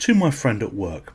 To my friend at work,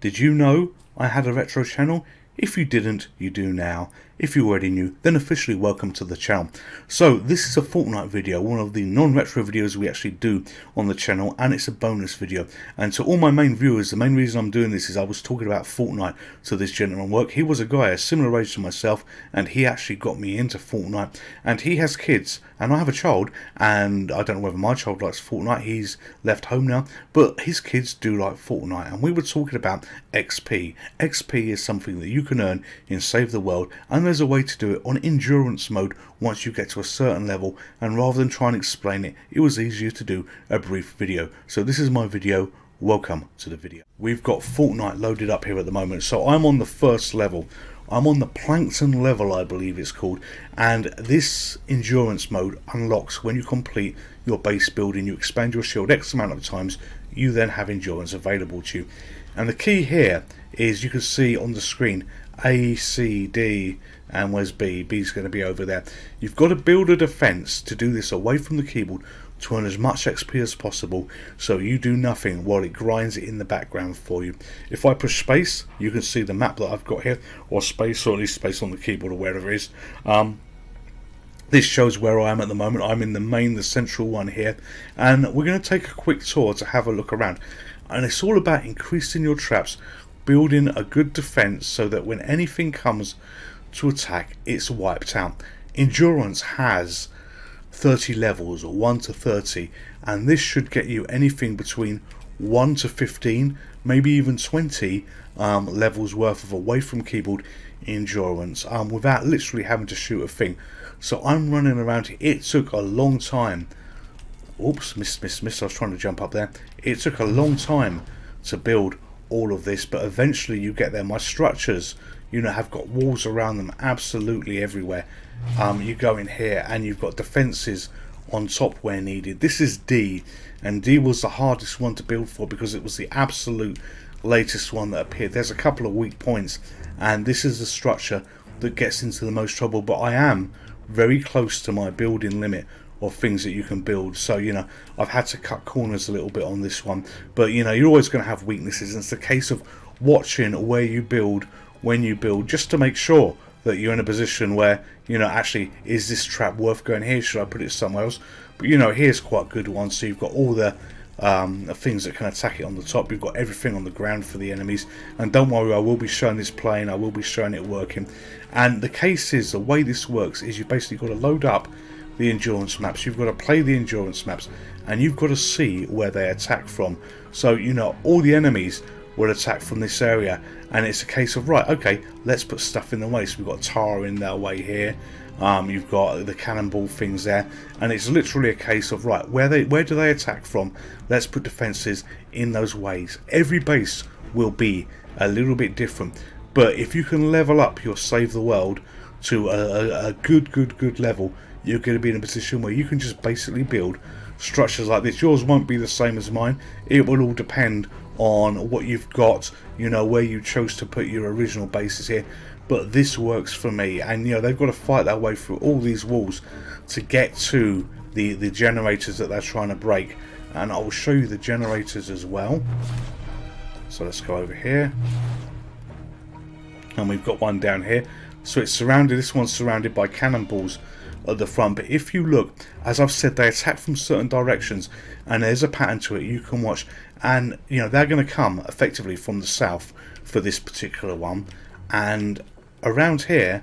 did you know I had a retro channel? If you didn't, you do now. If you already knew, then officially welcome to the channel. So this is a Fortnite video, one of the non-retro videos we actually do on the channel, and it's a bonus video. And to all my main viewers, the main reason I'm doing this is I was talking about Fortnite to this gentleman at work. He was a guy a similar age to myself, and he actually got me into Fortnite. And he has kids, and I have a child, and I don't know whether my child likes Fortnite. He's left home now, but his kids do like Fortnite. And we were talking about XP. XP is something that you can earn in Save the World, and there's a way to do it on endurance mode once you get to a certain level, and rather than try and explain it, it was easier to do a brief video. So this is my video. Welcome to the video. We've got Fortnite loaded up here at the moment, so I'm on the first level. I'm on the Plankton level, I believe it's called, and this endurance mode unlocks when you complete your base building. You expand your shield X amount of times, you then have endurance available to you. And the key here is, you can see on the screen A, C, D, and where's B? B's going to be over there. You've got to build a defense to do this away from the keyboard to earn as much XP as possible, so you do nothing while it grinds it in the background for you. If I push space, you can see the map that I've got here, or space, or at least space on the keyboard, or wherever it is. This shows where I am at the moment. I'm in the central one here, and we're going to take a quick tour to have a look around. And it's all about increasing your traps, building a good defense so that when anything comes to attack, it's wiped out. Endurance has 30 levels, or 1 to 30, and this should get you anything between 1 to 15, maybe even 20 levels worth of away from keyboard endurance, without literally having to shoot a thing. So I'm running around here. It took a long time. Oops, missed. I was trying to jump up there. It took a long time to build all of this, but eventually you get there. My structures, have got walls around them absolutely everywhere. You go in here and you've got defenses on top where needed. This is D, and D was the hardest one to build for because it was the absolute latest one that appeared. There's a couple of weak points, and this is the structure that gets into the most trouble, but I am very close to my building limit of things that you can build. So I've had to cut corners a little bit on this one, but you're always going to have weaknesses, and it's a case of watching where you build, when you build, just to make sure that you're in a position where actually, is this trap worth going here? Should I put it somewhere else? But here's quite a good one. So you've got all the things that can attack it on the top. You've got everything on the ground for the enemies, and don't worry, I will be showing this playing, I will be showing it working. And the case is, the way this works is, you've basically got to load up the endurance maps, you've got to play the endurance maps, and you've got to see where they attack from. So all the enemies will attack from this area, and it's a case of, right, okay, let's put stuff in the way. So we've got tar in their way here, you've got the cannonball things there, and it's literally a case of, right, where do they attack from? Let's put defenses in those ways. Every base will be a little bit different, but if you can level up your Save the World to a good level, you're going to be in a position where you can just basically build structures like this. Yours won't be the same as mine. It will all depend on what you've got, where you chose to put your original bases here, but this works for me. And they've got to fight their way through all these walls to get to the generators that they're trying to break, and I'll show you the generators as well. So let's go over here, and we've got one down here. So it's surrounded, this one's surrounded by cannonballs at the front, but if you look, as I've said, they attack from certain directions, and there's a pattern to it you can watch. And they're going to come effectively from the south for this particular one, and around here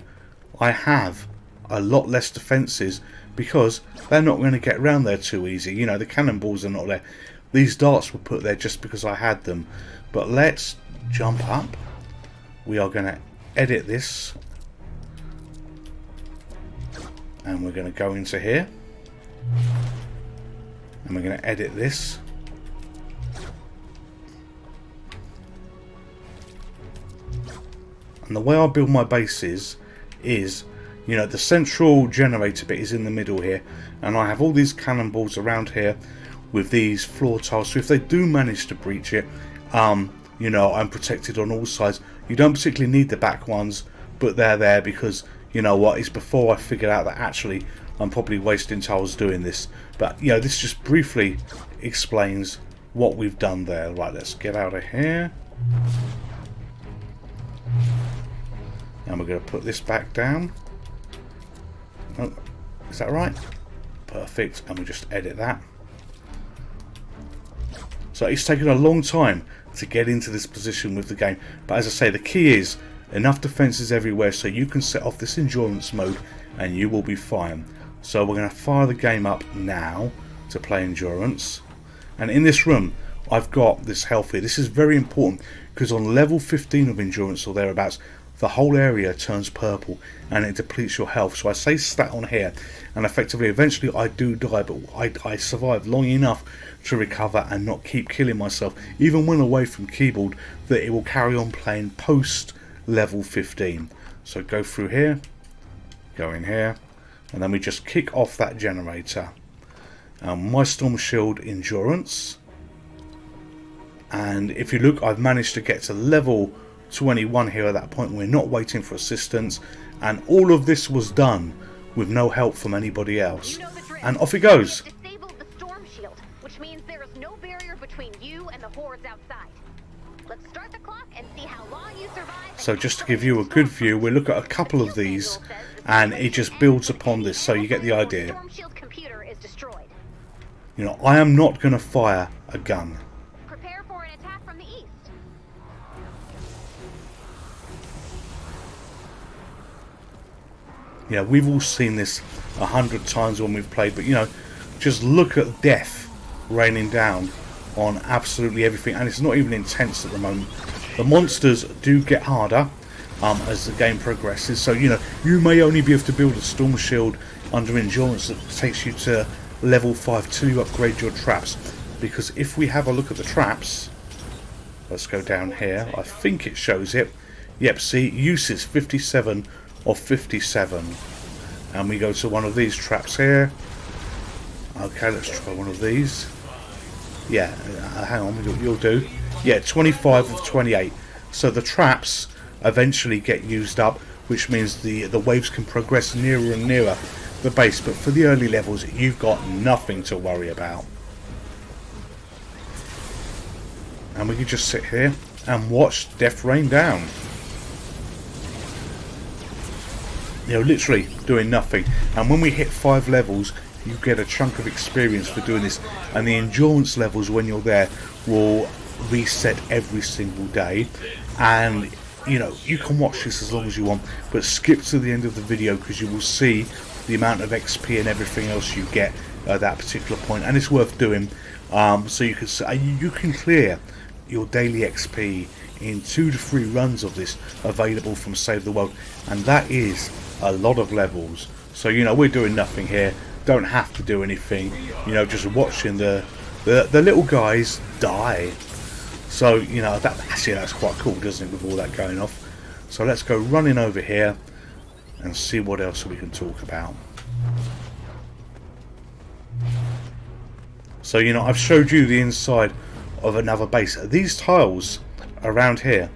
I have a lot less defenses because they're not going to get around there too easy. The cannonballs are not there. These darts were put there just because I had them. But let's jump up. We are going to edit this, and we're going to go into here, and we're going to edit this. And the way I build my bases is, the central generator bit is in the middle here, and I have all these cannonballs around here with these floor tiles. So if they do manage to breach it, I'm protected on all sides. You don't particularly need the back ones, but they're there because, it's before I figured out that actually I'm probably wasting tiles doing this. But this just briefly explains what we've done there. Right, let's get out of here. And we're going to put this back down. Oh, is that right? Perfect. And we just edit that. So it's taken a long time to get into this position with the game. But as I say, the key is enough defences everywhere so you can set off this endurance mode and you will be fine. So we're going to fire the game up now to play endurance. And in this room, I've got this health here. This is very important because on level 15 of endurance or thereabouts, the whole area turns purple and it depletes your health. So I say stat on here, and effectively eventually I do die, but I survive long enough to recover and not keep killing myself even when away from keyboard, that it will carry on playing post level 15. So go through here, go in here, and then we just kick off that generator. My storm shield endurance, and if you look, I've managed to get to level 21 here at that point. We're not waiting for assistance, and all of this was done with no help from anybody else. And off it goes. Disabled the storm shield, which means there is no barrier between you and the hordes outside. Let's start the clock and see how long you survive. So just to give you a good view, we'll look at a couple of these, and it just builds upon this, so you get the idea. Storm shield computer is destroyed. You know, I am not going to fire a gun. Prepare for an attack from the east. Yeah, we've all seen this 100 times when we've played, but you know, just look at death raining down on absolutely everything, and it's not even intense at the moment. The monsters do get harder as the game progresses, so you know, you may only be able to build a storm shield under endurance that takes you to level 5 till you upgrade your traps, because if we have a look at the traps, let's go down here, I think it shows it. Yep, see, uses 57 of 57, and we go to one of these traps here. Okay, let's try one of these. Yeah, hang on, you'll do. Yeah, 25 of 28. So the traps eventually get used up, which means the waves can progress nearer and nearer the base, but for the early levels you've got nothing to worry about. And we can just sit here and watch death rain down. You know, literally doing nothing. And when we hit 5 levels, you get a chunk of experience for doing this, and the endurance levels when you're there will reset every single day. And you know, you can watch this as long as you want, but skip to the end of the video because you will see the amount of XP and everything else you get at that particular point, and it's worth doing. So you can clear your daily XP in 2 to 3 runs of this available from Save the World, and that is a lot of levels. So you know, we're doing nothing here, don't have to do anything, you know, just watching the little guys die. So you know, that's quite cool, doesn't it, with all that going off. So let's go running over here and see what else we can talk about. So you know, I've showed you the inside of another base. These tiles around here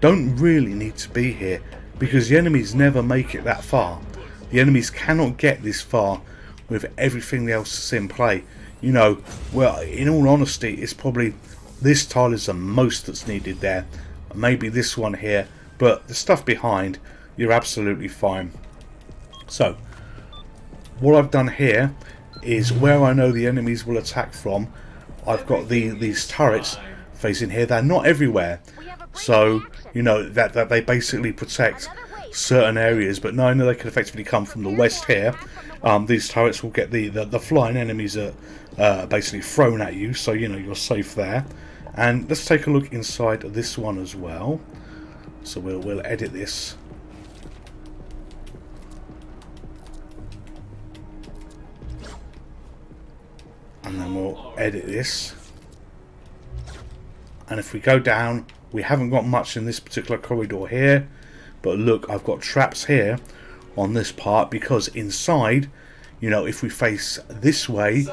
don't really need to be here because the enemies never make it that far. The enemies cannot get this far with everything else that's in play. You know, well, in all honesty, it's probably this tile is the most that's needed there. Maybe this one here, but the stuff behind, you're absolutely fine. So what I've done here is where I know the enemies will attack from, I've got these turrets facing here. They're not everywhere, so you know that they basically protect certain areas, but now I know they can effectively come from the west here. These turrets will get the flying enemies are basically thrown at you, so you know you're safe there. And let's take a look inside this one as well. So we'll edit this. And then we'll edit this. And if we go down, we haven't got much in this particular corridor here, but look, I've got traps here on this part, because inside, you know, if we face this way,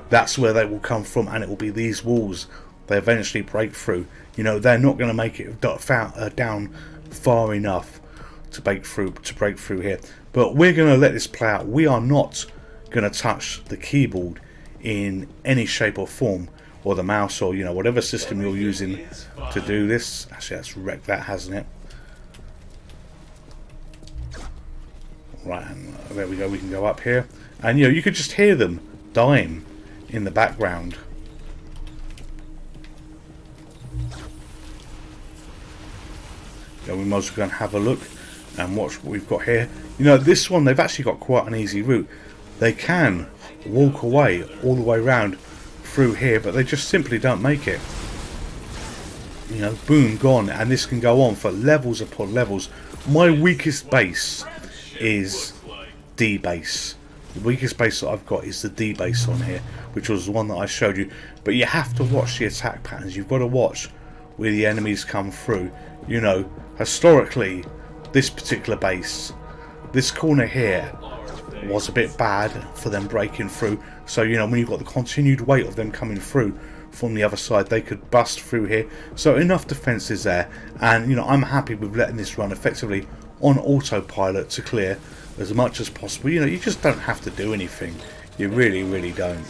that's where they will come from, and it will be these walls they eventually break through. You know, they're not going to make it down far enough to break through here. But we're going to let this play out. We are not going to touch the keyboard in any shape or form. or the mouse, or whatever system you're using to do this. Actually, that's wrecked that, hasn't it? Right, and there we go. We can go up here, and you could just hear them dying in the background. We might as well go and have a look and watch what we've got here. This one, they've actually got quite an easy route. They can walk away all the way around through here, but they just simply don't make it. Boom, gone. And this can go on for levels upon levels. My weakest base is D base. The weakest base that I've got is the D base on here, which was the one that I showed you. But you have to watch the attack patterns. You've got to watch where the enemies come through. Historically, this particular base, this corner here, was a bit bad for them breaking through. So when you've got the continued weight of them coming through from the other side, they could bust through here. So enough defense is there, and I'm happy with letting this run effectively on autopilot to clear as much as possible. You just don't have to do anything. You really don't.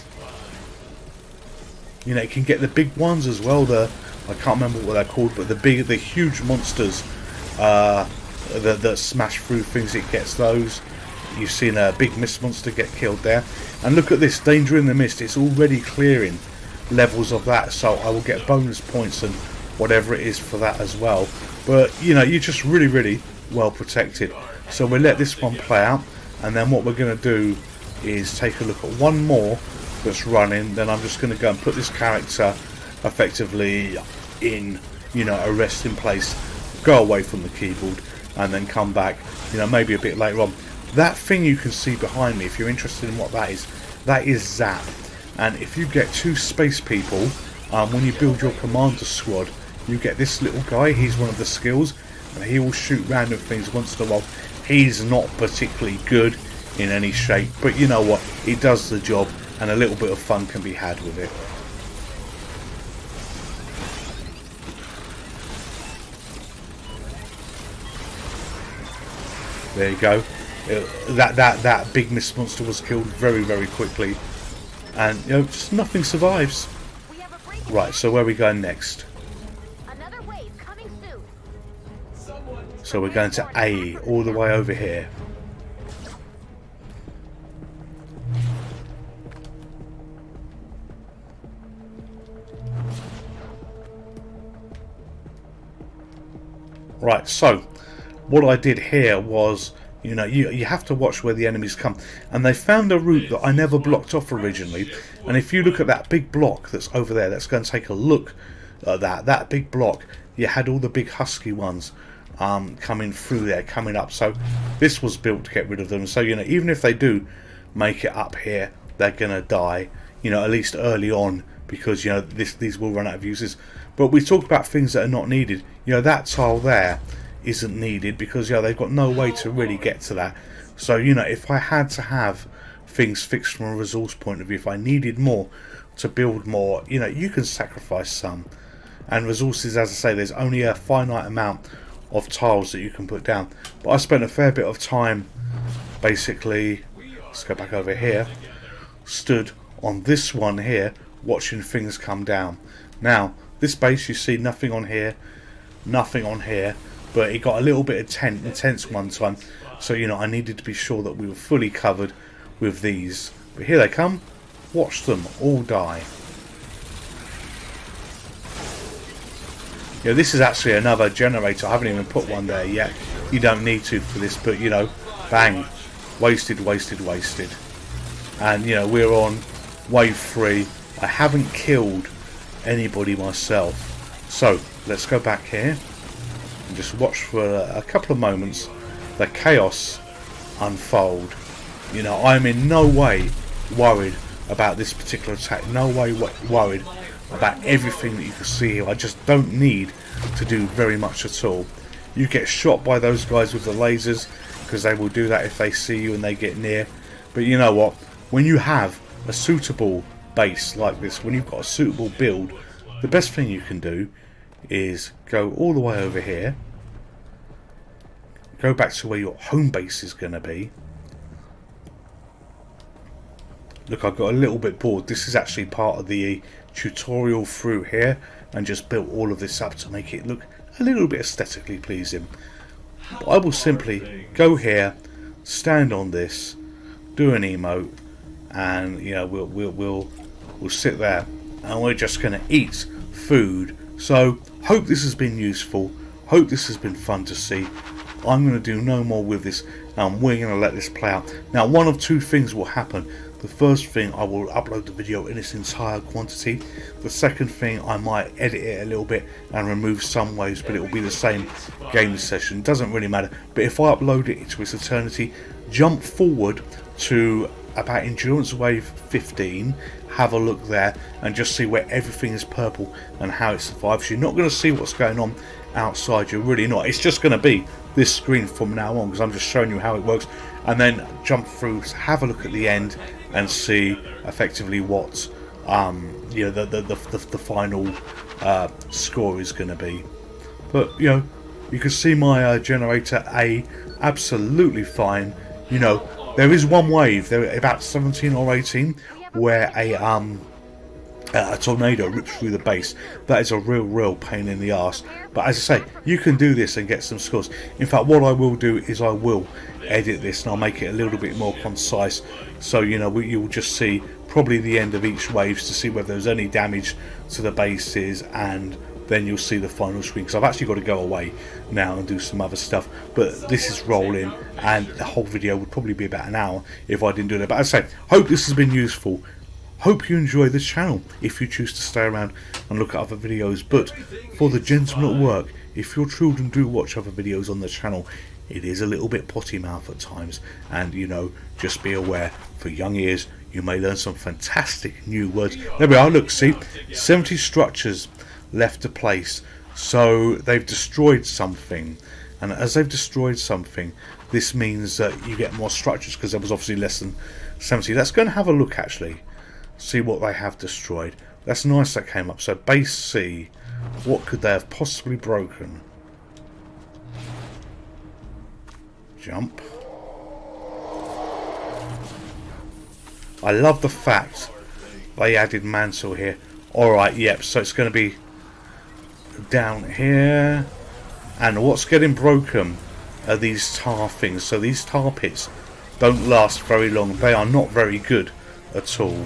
It can get the big ones as well. I can't remember what they're called, but the huge monsters that smash through things. It gets those. You've seen a big mist monster get killed there. And look at this, danger in the mist. It's already clearing levels of that, so I will get bonus points and whatever it is for that as well. But you're just really well protected. So we'll let this one play out, and then what we're going to do is take a look at one more that's running. Then I'm just going to go and put this character effectively in a resting place, go away from the keyboard, and then come back maybe a bit later on. That thing you can see behind me, if you're interested in what that is Zap. And if you get 2 space people, when you build your commander squad, you get this little guy. He's one of the skills, and he will shoot random things once in a while. He's not particularly good in any shape, but you know what, he does the job, and a little bit of fun can be had with it. There you go. That big mist monster was killed very quickly, and just nothing survives. Right, so where are we going next? Another wave coming soon. So we're going to A, all the way over here. Right, so what I did here was, you have to watch where the enemies come, and they found a route that I never blocked off originally. And if you look at that big block that's over there, let's go and take a look at that big block. You had all the big husky ones coming through there, coming up. So this was built to get rid of them. So even if they do make it up here, they're gonna die, at least early on, because these will run out of uses. But we talk about things that are not needed. That tile there isn't needed because they've got no way to really get to that. So if I had to have things fixed from a resource point of view, if I needed more to build more, you can sacrifice some. And resources, as I say, there's only a finite amount of tiles that you can put down. But I spent a fair bit of time basically, let's go back over here, stood on this one here watching things come down. Now this base, you see nothing on here, nothing on here, but it got a little bit intense one time, so I needed to be sure that we were fully covered with these. But here they come. Watch them all die. This is actually another generator. I haven't even put one there yet. You don't need to for this, but bang, wasted. And we're on wave 3. I haven't killed anybody myself, so let's go back here and just watch for a couple of moments the chaos unfold. I'm in no way worried about this particular attack, no way worried about everything that you can see here. I just don't need to do very much at all. You get shot by those guys with the lasers, because they will do that if they see you and they get near. But you know what, when you have a suitable base like this, when you've got a suitable build, the best thing you can do is go all the way over here, go back to where your home base is going to be, Look, I got a little bit bored. This is actually part of the tutorial through here, and just built all of this up to make it look a little bit aesthetically pleasing. But I will simply go here, stand on this, do an emote, and you know we'll sit there, and we're just going to eat food. So hope this has been useful. Hope this has been fun to see. I'm going to do no more with this. We're going to let this play out. Now, one of two things will happen. The first thing, I will upload the video in its entire quantity. The second thing, I might edit it a little bit and remove some waves, but it will be the same game session. Doesn't really matter. But if I upload it into its eternity, jump forward to about endurance wave 15, have a look there and just see where everything is purple and how it survives. You're not going to see what's going on outside, you're really not. It's just going to be this screen from now on, because I'm just showing you how it works, and then jump through, have a look at the end and see effectively what you know, the final score is going to be. But you know, you can see my generator absolutely fine. You know, there is one wave, there about 17 or 18, where a tornado rips through the base. That is a real pain in the arse. But as I say, you can do this and get some scores. In fact, what I will do is I will edit this and I'll make it a little bit more concise. So you know, you will just see probably the end of each waves to see whether there's any damage to the bases, and then you'll see the final screen, because I've actually got to go away now and do some other stuff. But this is rolling, and the whole video would probably be about an hour if I didn't do that. But as I say, hope this has been useful. Hope you enjoy this channel if you choose to stay around and look at other videos. But for the gentlemen at work, if your children do watch other videos on the channel, it is a little bit potty mouth at times, and you know, just be aware, for young ears you may learn some fantastic new words. There we are, look, see, 70 structures left to place. So they've destroyed something, and as they've destroyed something, this means that you get more structures, because there was obviously less than 70. Let's go and have a look, actually, see what they have destroyed. That's nice that came up. So base C, what could they have possibly broken? Jump. I love the fact they added mantle here. Alright, yep, so it's going to be down here. And what's getting broken are these tar things. So these tar pits don't last very long. They are not very good at all.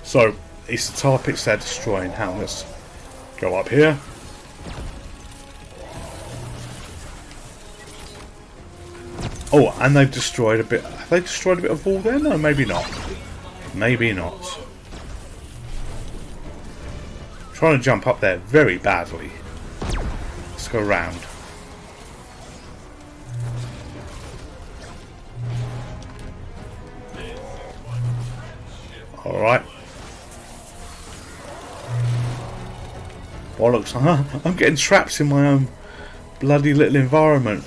So it's the tar pits they're destroying. Now let's go up here. Oh, and they've destroyed a bit. Have they destroyed a bit of wall there? No, maybe not. Maybe not. Trying to jump up there very badly. Let's go around. Alright. Bollocks. I'm getting trapped in my own bloody little environment.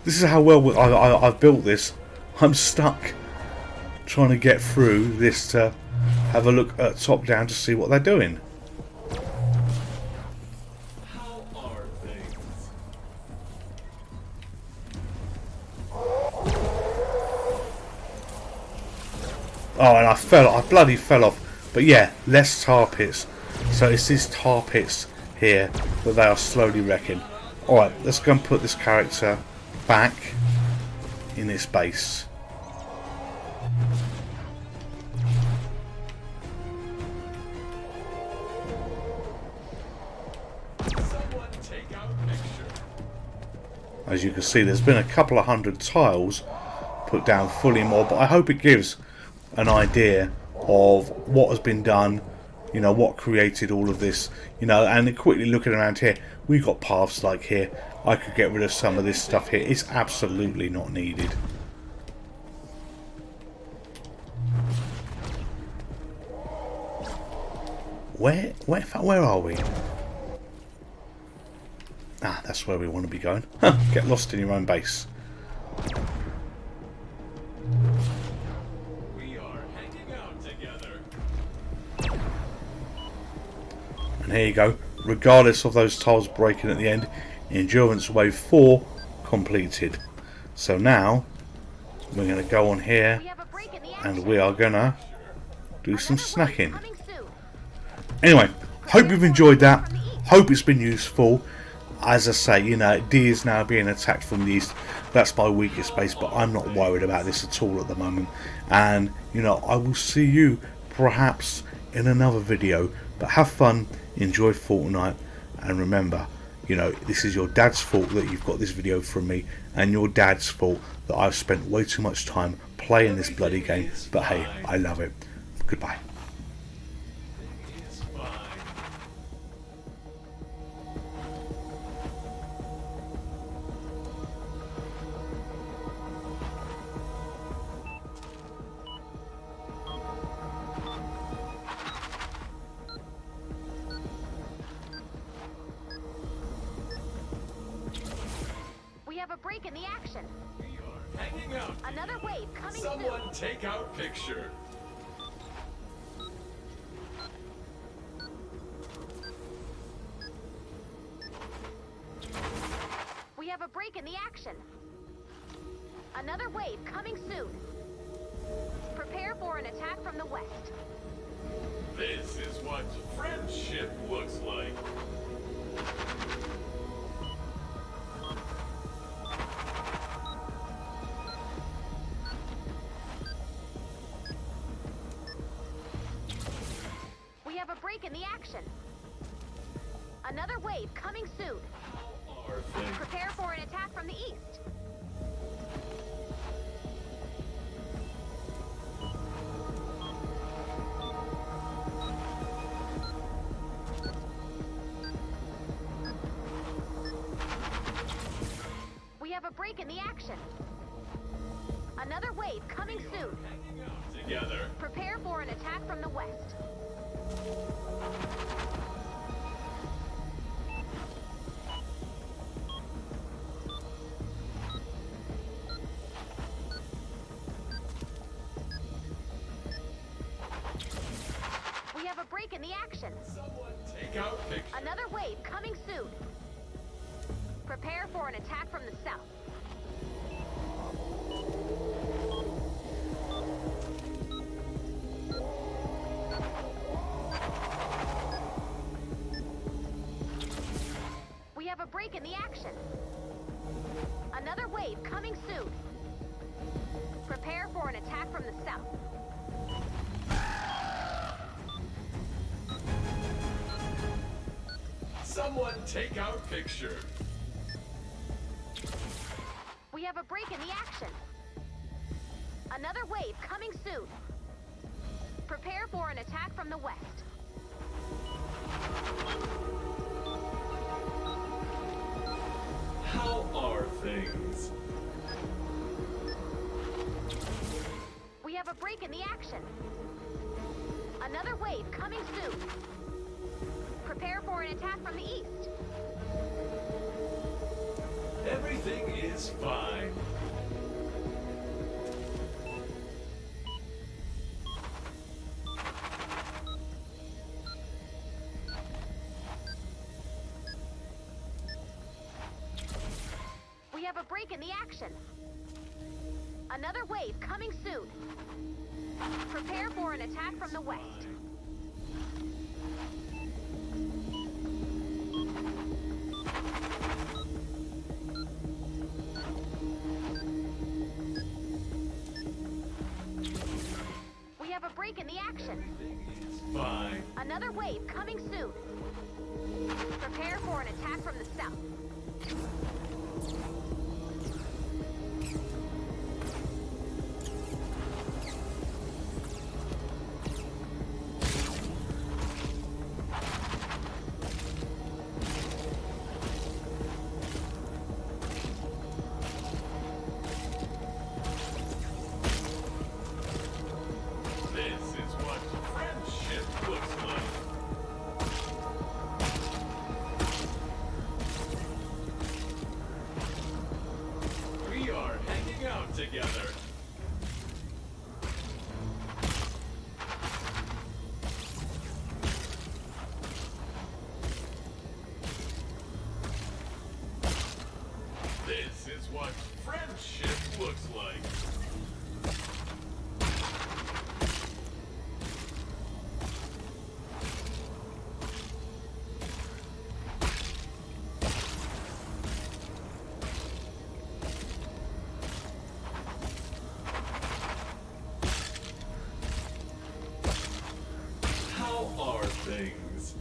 This is how well I've built this. I'm stuck trying to get through this to have a look at top down to see what they're doing. How are things? Oh, and I bloody fell off. But yeah, less tar pits. So it's these tar pits here that they are slowly wrecking. Alright, let's go and put this character back in its base. Someone take out picture. As you can see, there's been a couple of hundred tiles put down, fully more, but I hope it gives an idea of what has been done, you know, what created all of this, you know. And quickly looking around here, we've got paths like here. I could get rid of some of this stuff here. It's absolutely not needed. Where are we? Ah, that's where we want to be going. Get lost in your own base. We are hanging out together. And here you go. Regardless of those tiles breaking at the end, endurance wave 4 completed. So now we're going to go on here We have a break in the and action. we are going to do some Another wave snacking. coming soon. Anyway, hope you've enjoyed that. Hope it's been useful. As I say, you know, D is now being attacked from the east. That's my weakest base, but I'm not worried about this at all at the moment. And, you know, I will see you perhaps in another video. But have fun, enjoy Fortnite, and remember, you know, this is your dad's fault that you've got this video from me, and your dad's fault that I've spent way too much time playing this bloody game. But hey, I love it. Goodbye. It's fine. We have a break in the action. We are hanging out. Another wave coming Someone soon. take out picture. We have a break in the action. Another wave coming soon. Prepare for an attack from the west. This is what friendship looks like. We have a break in the action. Another wave coming soon. How are things? Prepare for an attack from the east. We have a break in the action. Another wave coming soon. Hanging out together. Prepare for an attack from the west. We have a break in the action. Someone take out picture. Another wave coming soon. Prepare for an attack from the south. We have a break in the action. Another wave coming soon. Prepare for an attack from the south. Someone take out picture. We have a break in the action. Another wave coming soon. Prepare for an attack from the west. How are things? We have a break in the action. Another wave coming soon. Prepare for an attack from the east. Everything is fine. We have a break in the action. Another wave coming soon. Prepare for an attack from the west. We have a break in the action. Everything is fine. Another wave coming soon. Prepare for an attack from the south. This is what friendship looks like. are things?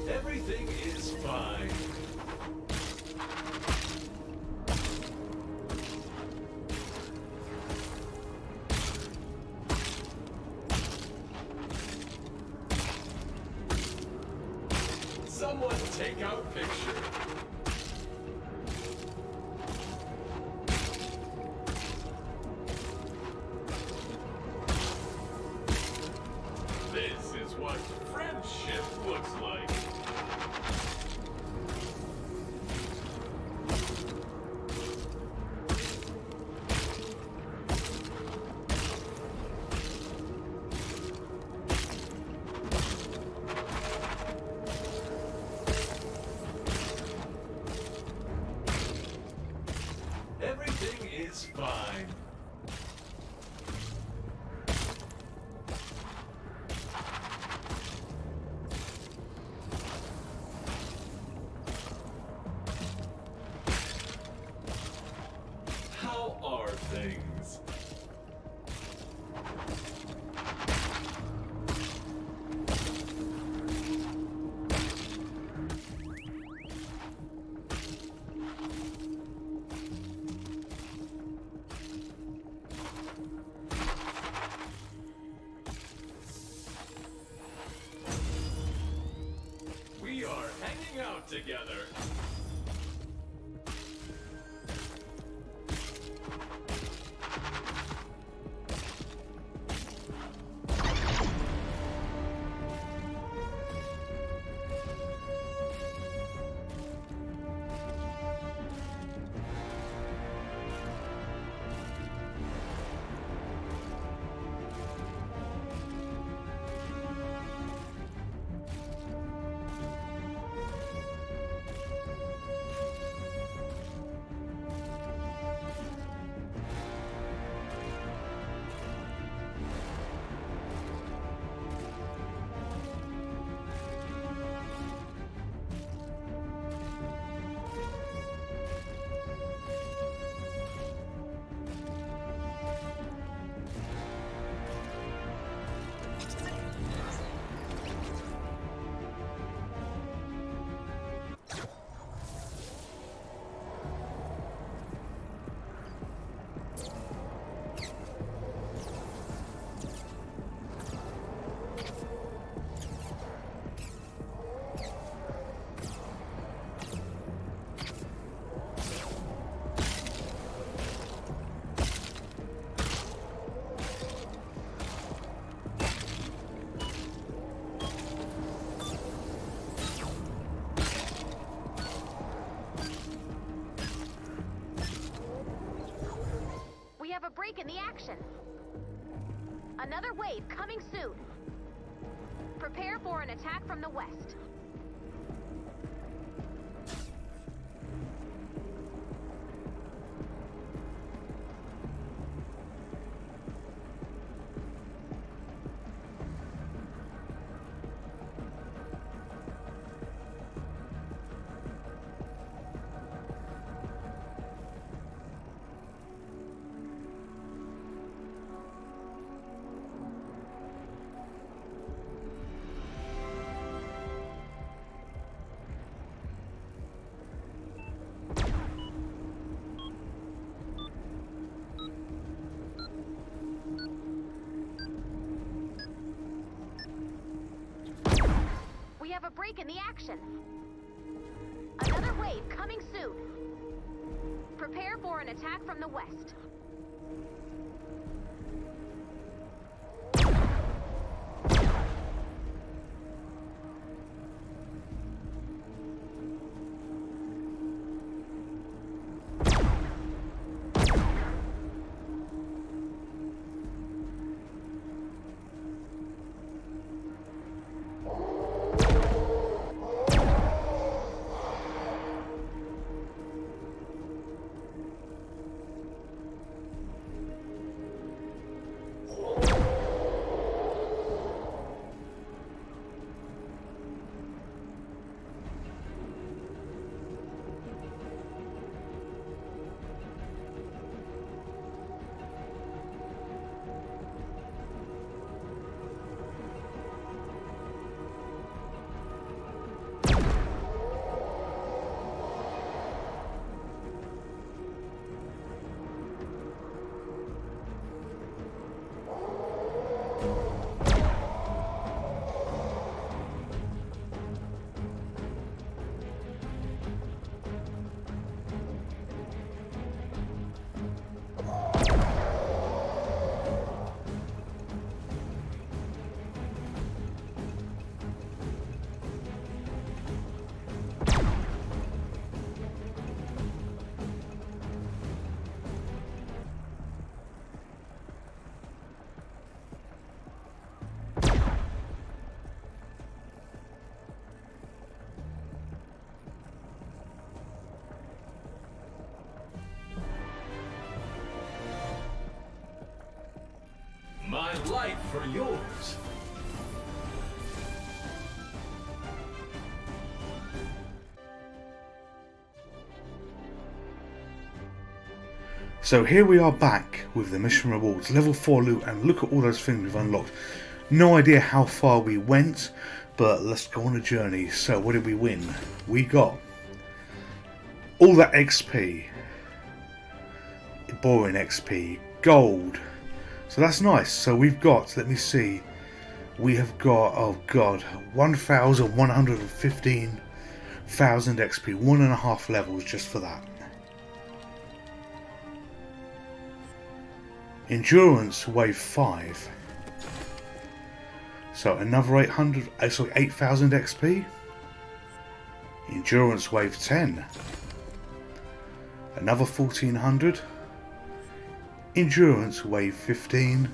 Everything is fine. Someone take out picture. This is what friendship looks like. Everything is fine. How are things? We are hanging out together. We have a break in the action. Another wave coming soon. Prepare for an attack from the west. We have a break in the action. Another wave coming soon. Prepare for an attack from the west. for yours. So here we are back with the mission rewards, level 4 loot, and look at all those things we've unlocked. No idea how far we went, but let's go on a journey. So what did we win? We got all that XP, boring XP, gold. So that's nice. So we've got, let me see, we have got, oh god, 1,115,000 XP, 1.5 levels just for that. Endurance wave 5. So another 8,000 XP. Endurance wave 10. Another 1,400. Endurance wave 15.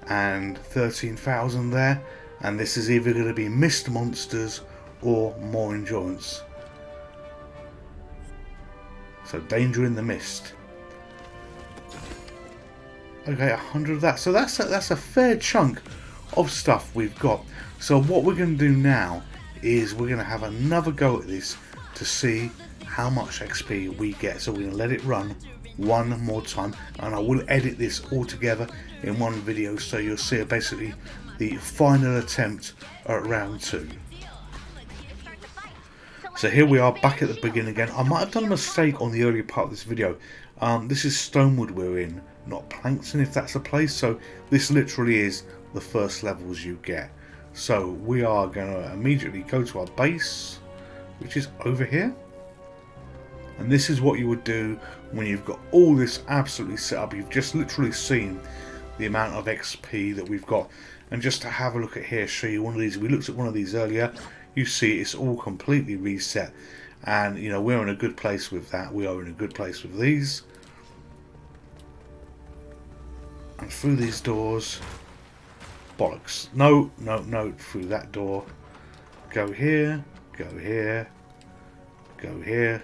And 13,000 there. And this is either going to be mist monsters or more endurance. So danger in the mist. Okay, 100 of that. So that's a fair chunk of stuff we've got. So what we're going to do now is we're going to have another go at this to see how much XP we get. So we're going to let it run one more time, and I will edit this all together in one video, so you'll see basically the final attempt at round 2. So here we are back at the beginning again. I might have done a mistake on the earlier part of this video. This is Stonewood we're in, not Plankton, if that's a place. So this literally is the first levels you get. So we are going to immediately go to our base, which is over here. And this is what you would do when you've got all this absolutely set up. You've just literally seen the amount of XP that we've got. And just to have a look at here, show you one of these. We looked at one of these earlier. You see it's all completely reset. And, you know, we're in a good place with that. We are in a good place with these. And through these doors. Bollocks. No, no, no. Through that door. Go here. Go here. Go here.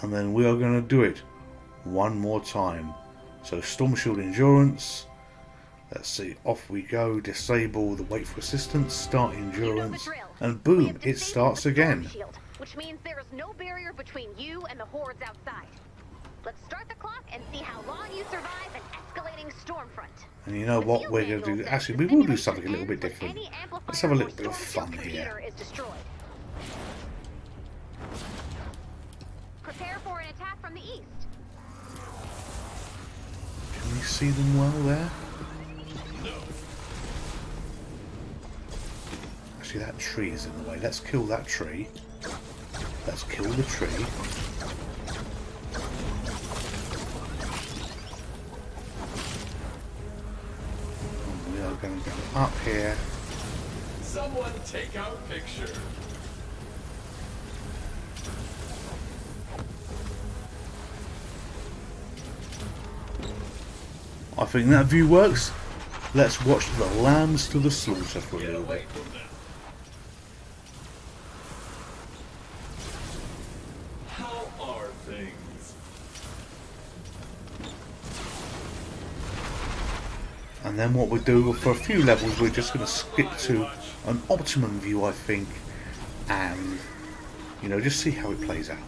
And then we are going to do it one more time. So Storm Shield Endurance. Let's see, off we go. Disable the wait for assistance. Start endurance. And boom, it starts again. Shield, which means there is no barrier between you and the hordes outside. Let's start the clock and see how long you survive an escalating storm front. And you know what we're going to do? Actually, we will do something a little bit different. Let's have a little bit of fun here. Prepare for an attack from the east. Can we see them well there? Actually, that tree is in the way. Let's kill that tree. Let's kill the tree. And we are going to go up here. Someone take our picture. I think that view works. Let's watch the lambs to the slaughter for a little bit. How are things? And then what we do for a few levels, we're just going to skip to an optimum view, I think, and, you know, just see how it plays out.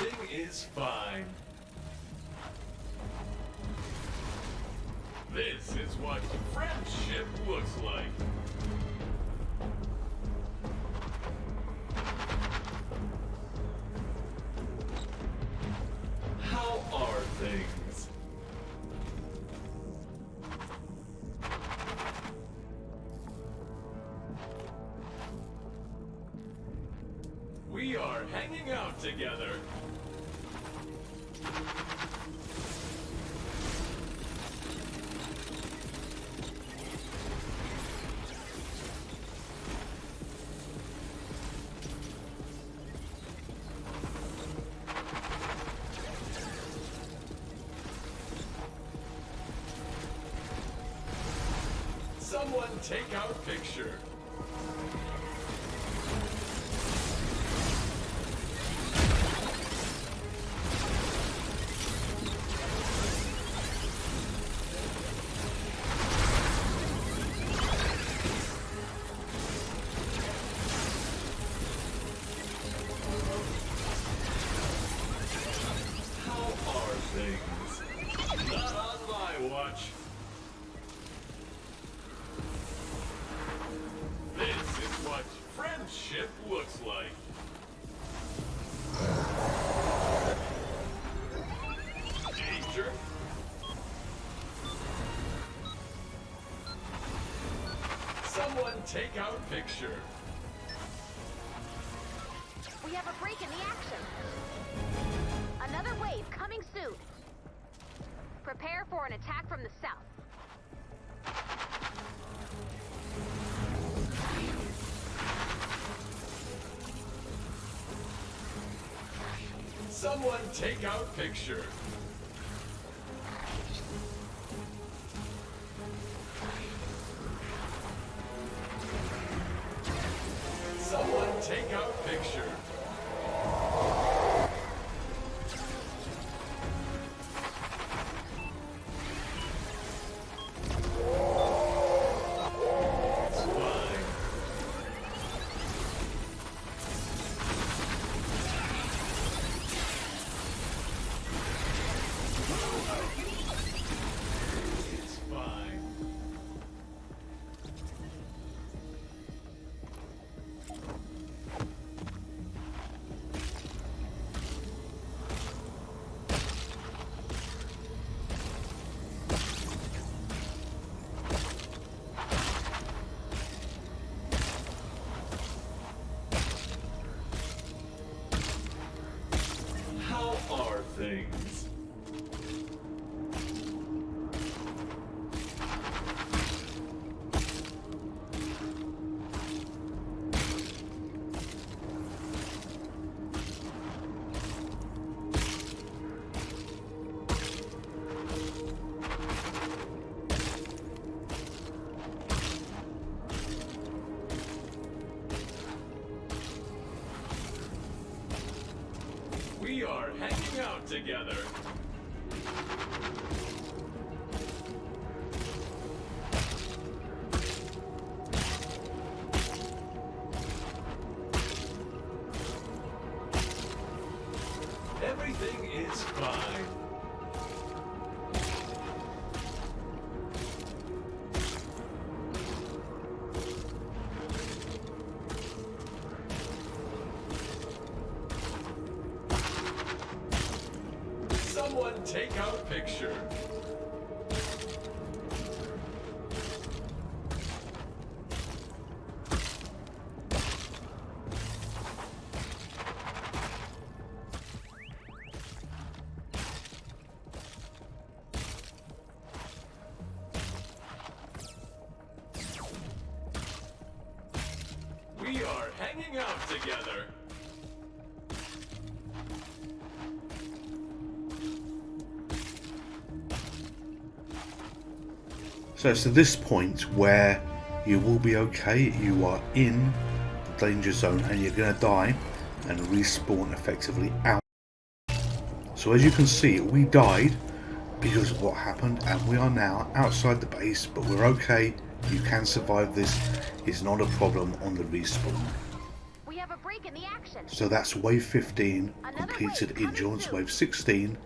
Everything is fine. This is what friendship looks like. How are things? We are hanging out together. Someone take our picture. How are things? Not on my watch. This is what friendship looks like. Danger. Someone take our picture. We have a break in the action. Another wave coming soon. Prepare for an attack from the south. Someone take our picture. Someone take our picture. It's fine. It's fine. How are things? We are hanging out together. Everything is fine. Someone take our picture. We are hanging out together. So it's to this point where you will be okay, you are in the danger zone and you're going to die and respawn effectively out. So as you can see, we died because of what happened and we are now outside the base, but we're okay, you can survive this, it's not a problem on the respawn. We have have a break in the action. So that's wave 15 Another completed wave in coming John's soon. wave 16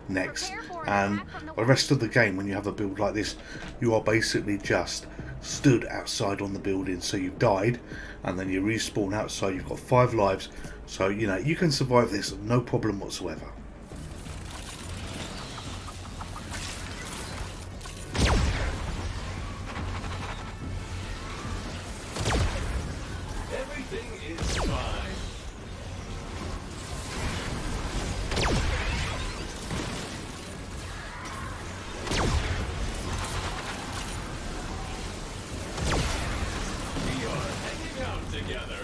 next, Prepare for an and attack from the the rest of the game, when you have a build like this, you are basically just stood outside on the building. So you've died and then you respawn outside. You've got 5 lives, so you know you can survive this no problem whatsoever. Everything is fine. We are hanging out together.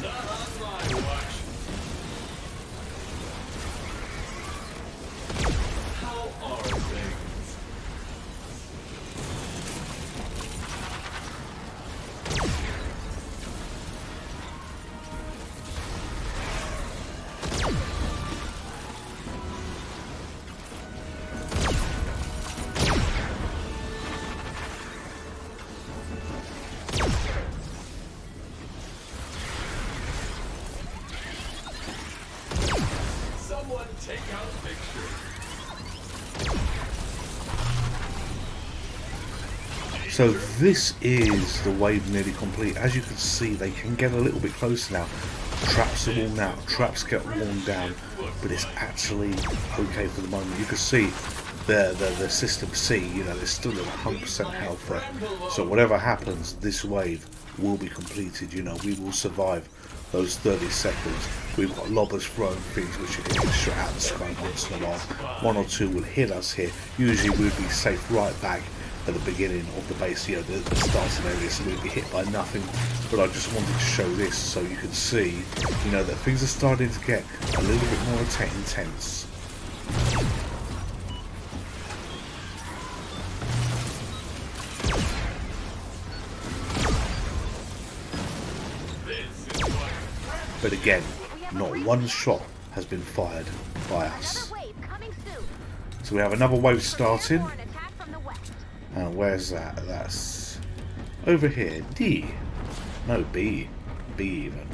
Not on my watch. How are things? Someone take out pictures. So this is the wave nearly complete. As you can see, they can get a little bit closer now. Traps are worn out, traps get worn down, but it's actually okay for the moment. You can see the system C, you know, there's still at 100% health there. So whatever happens, this wave will be completed. You know, we will survive those 30 seconds. We've got lobbers throwing things which are getting shot out of the sky once in a while. 1 or 2 will hit us here. Usually we'd be safe right back at the beginning of the base, you know, the starting area, so we'd be hit by nothing. But I just wanted to show this so you can see, you know, that things are starting to get a little bit more intense. This is what But again, not one shot has been fired by us. Another wave coming soon. So we have another wave Prepare starting. for an attack from the west. And where's that? That's over here. D. No, B. B even.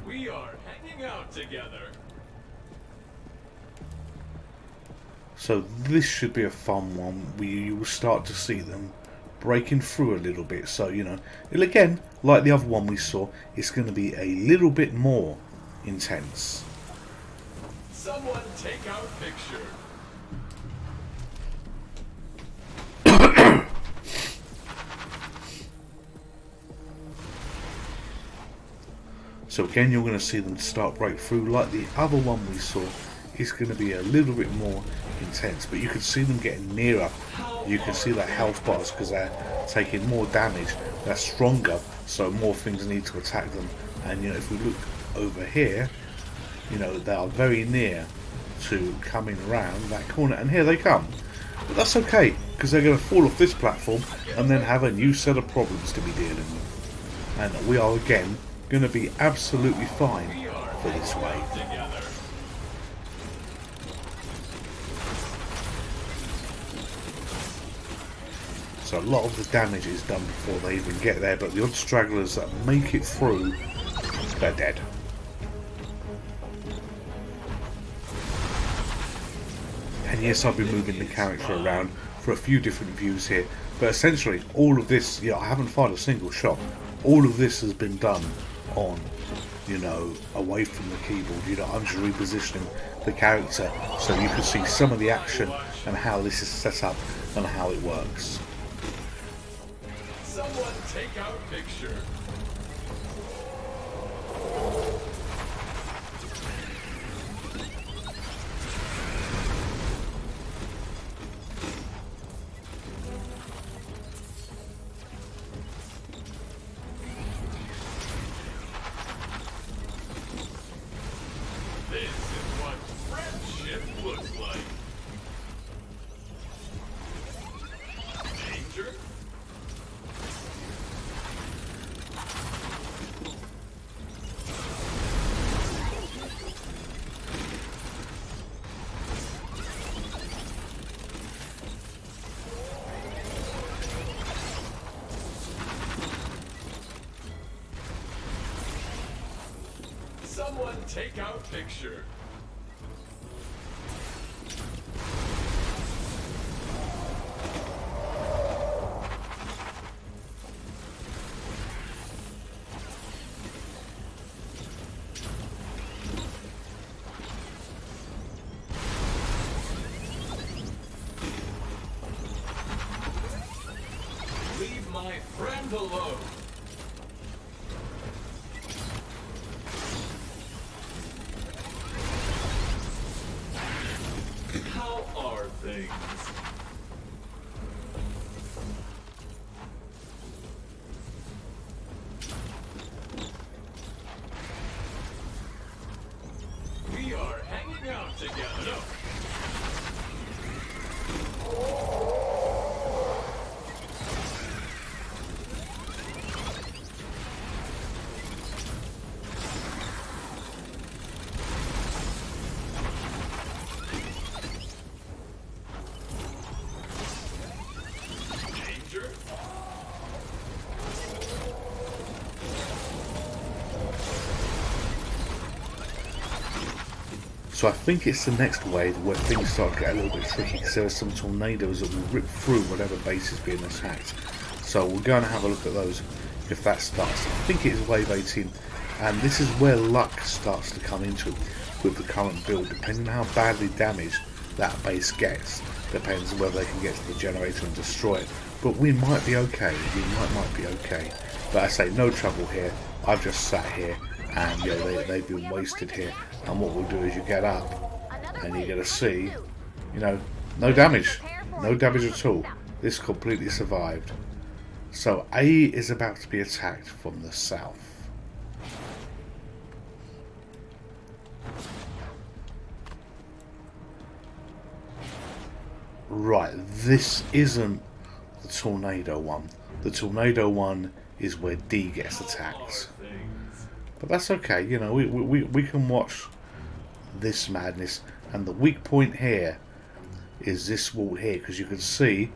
we are hanging out together. So this should be a fun one. You will start to see them breaking through a little bit. So, you know, it'll again, like the other one we saw, it's going to be a little bit more intense. Someone take out picture. So again, you're going to see them start break through. Like the other one we saw, it's going to be a little bit more intense. But you can see them getting nearer. You can see that health bars because they're taking more damage. They're stronger, so more things need to attack them. And you know, if we look over here, you know, they are very near to coming around that corner, and here they come. But that's okay, because they're going to fall off this platform and then have a new set of problems to be dealing with. And we are again going to be absolutely fine for this wave. Together. So a lot of the damage is done before they even get there, but the odd stragglers that make it through, they're dead. And yes, I've been moving the character around for a few different views here, but essentially all of this, yeah, I haven't fired a single shot. All of this has been done on, you know, away from the keyboard. You know, I'm just repositioning the character so you can see some of the action and how this is set up and how it works. Someone take out picture. This is what friendship looks like. Someone take our picture. Leave my friend alone. How are things? We are hanging out together. Danger? So I think it's the next wave where things start to get a little bit tricky because there are some tornadoes that will rip through whatever base is being attacked. So we're going to have a look at those if that starts. I think it is wave 18, and this is where luck starts to come into it with the current build. Depending on how badly damaged that base gets, depends whether they can get to the generator and destroy it. But we might be okay. We might be okay. But I say no trouble here. I've just sat here, and you know, they've been wasted here. And what we'll do is you get up and you get to see, you know, no damage at all. This completely survived. So A is about to be attacked from the south. Right, this isn't the tornado one. The tornado one is where D gets attacked. But that's okay, you know, we can watch this madness. And the weak point here is this wall here, because you can see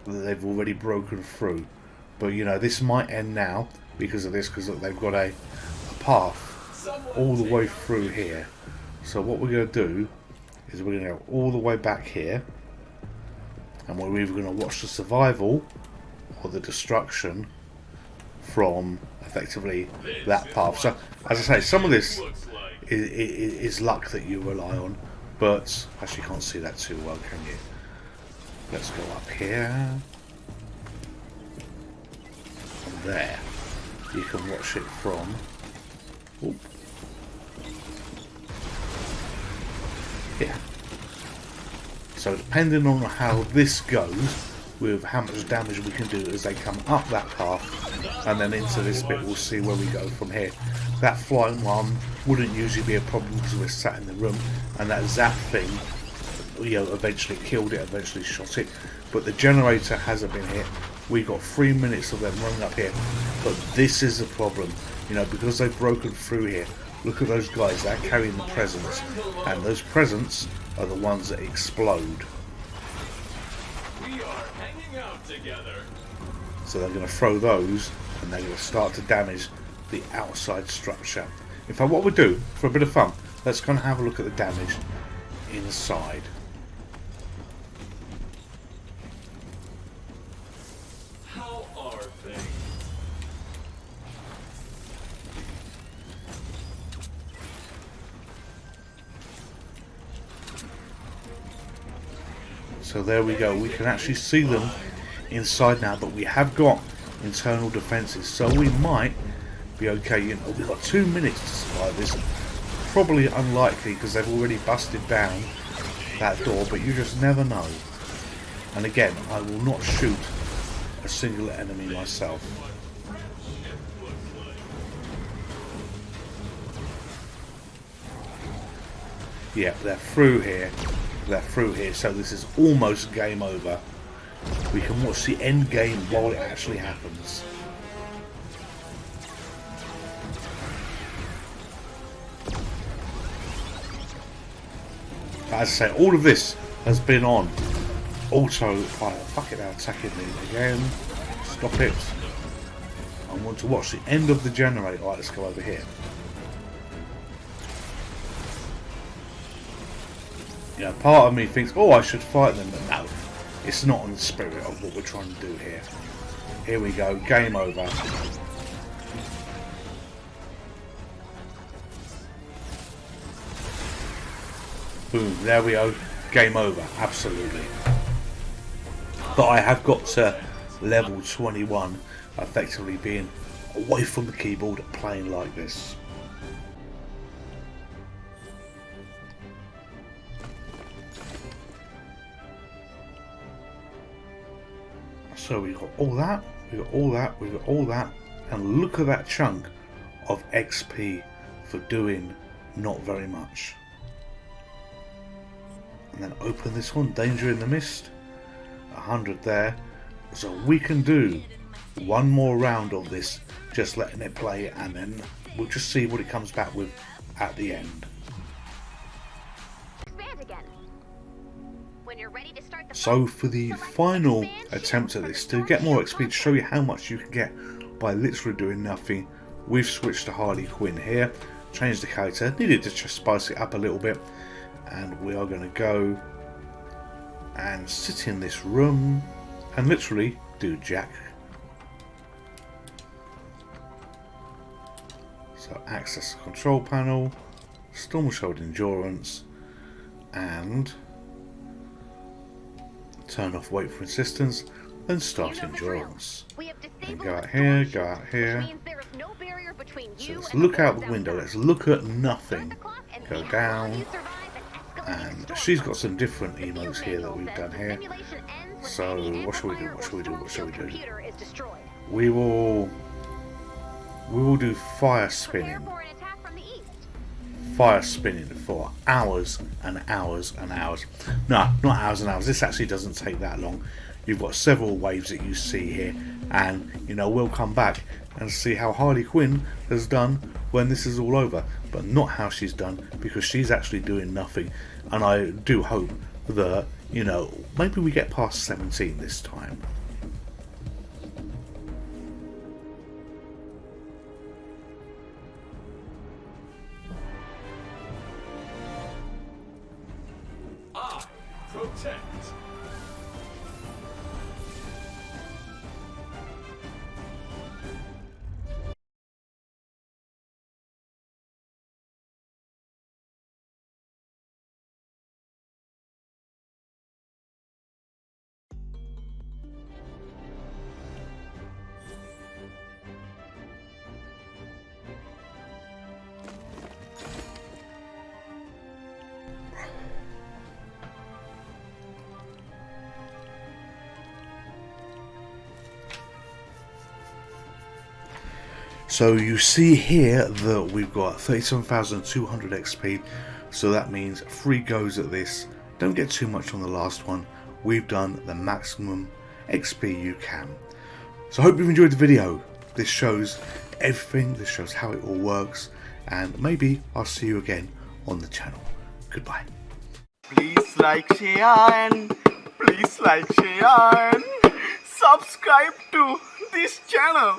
that they've already broken through. But you know, this might end now because of this, because they've got a path all the way through here. So what we're going to do is we're going to go all the way back here, and we're either going to watch the survival or the destruction from effectively that path. So as I say, some of this is luck that you rely on, but actually you can't see that too well, can you? Let's go up here and there. You can watch it from here. So depending on how this goes, with how much damage we can do as they come up that path and then into this bit, we'll see where we go from here. That flying one wouldn't usually be a problem because we're sat in the room, and that zap thing, you know, eventually killed it, eventually shot it. But the generator hasn't been hit. We got 3 minutes of them running up here, but this is the problem, you know, because they've broken through here. Look at those guys, they're carrying the presents, and those presents are the ones that explode. We are hanging out together. So they're going to throw those, and they're going to start to damage the outside structure. In fact, what we'll do, for a bit of fun, let's kind of have a look at the damage inside. How are things? So there we go, we can actually see them inside now, but we have got internal defences, so we might be okay. You know, we've got 2 minutes to survive this. Probably unlikely because they've already busted down that door, but you just never know. And again, I will not shoot a single enemy myself. Yeah, they're through here. They're through here, so this is almost game over. We can watch the end game while it actually happens. As I say, all of this has been on autopilot. Fuck it, they're attacking me again. Stop it. I want to watch the end of the generator. Alright, let's go over here. You know, part of me thinks, oh, I should fight them, but no, it's not in the spirit of what we're trying to do here. Here we go, game over. Boom, there we go, game over, absolutely. But I have got to level 21, effectively being away from the keyboard, playing like this. So we got all that, we got all that, we got all that, and look at that chunk of XP for doing not very much. And then open this one, Danger in the Mist, 100 there. So we can do one more round of this, just letting it play, and then we'll just see what it comes back with at the end. Expand again. When you're ready to start the So fight, for the select final expand attempt at shield this, for to get more distortion XP, to show you how much you can get by literally doing nothing, we've switched to Harley Quinn here, changed the character, needed to just spice it up a little bit, and we are going to go and sit in this room and literally do jack. So access the control panel, Stonewood endurance, and turn off wait for insistence, then start You know the drill. endurance. We have And disabled go the out here, storm go out shield, here. which means there is no barrier between So you let's and look the out the wolves window, outside. let's look at Start nothing. the clock and Go see how down. long you survive an escalating And storm she's got front. some different The field emotes here that manual we've says done the here. simulation ends when So any what shall we do? amplifier What or shall we do? storm What shall we shield do? computer is destroyed. We will do fire Prepare spinning. for an attack from the east. Fire spinning for hours and hours and hours. No, not hours and hours. This actually doesn't take that long. You've got several waves that you see here, and you know we'll come back and see how Harley Quinn has done when this is all over, but not how she's done, because she's actually doing nothing. And I do hope that, you know, maybe we get past 17 this time. I protect. So you see here that we've got 37,200 XP, so that means 3 goes at this. Don't get too much on the last one. We've done the maximum XP you can. So I hope you've enjoyed the video. This shows everything, this shows how it all works, and maybe I'll see you again on the channel. Goodbye. Please like, share and please like, share and subscribe to this channel.